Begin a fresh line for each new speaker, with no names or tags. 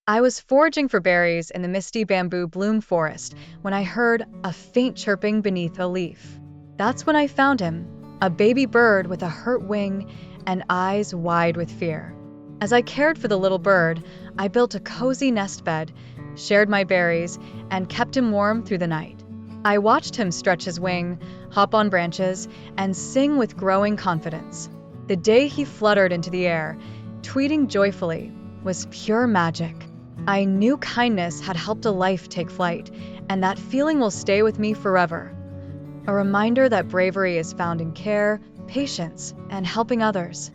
I was foraging for berries in the misty bamboo bloom forest when I heard a faint chirping beneath a leaf. That's when I found him, a baby bird with a hurt wing and eyes wide with fear. As I cared for the little bird, I built a cozy nest bed, shared my berries, and kept him warm through the night. I watched him stretch his wing, hop on branches, and sing with growing confidence. The day he fluttered into the air, tweeting joyfully, was pure magic. I knew kindness had helped a life take flight, and that feeling will stay with me forever. A reminder that bravery is found in care, patience, and helping others.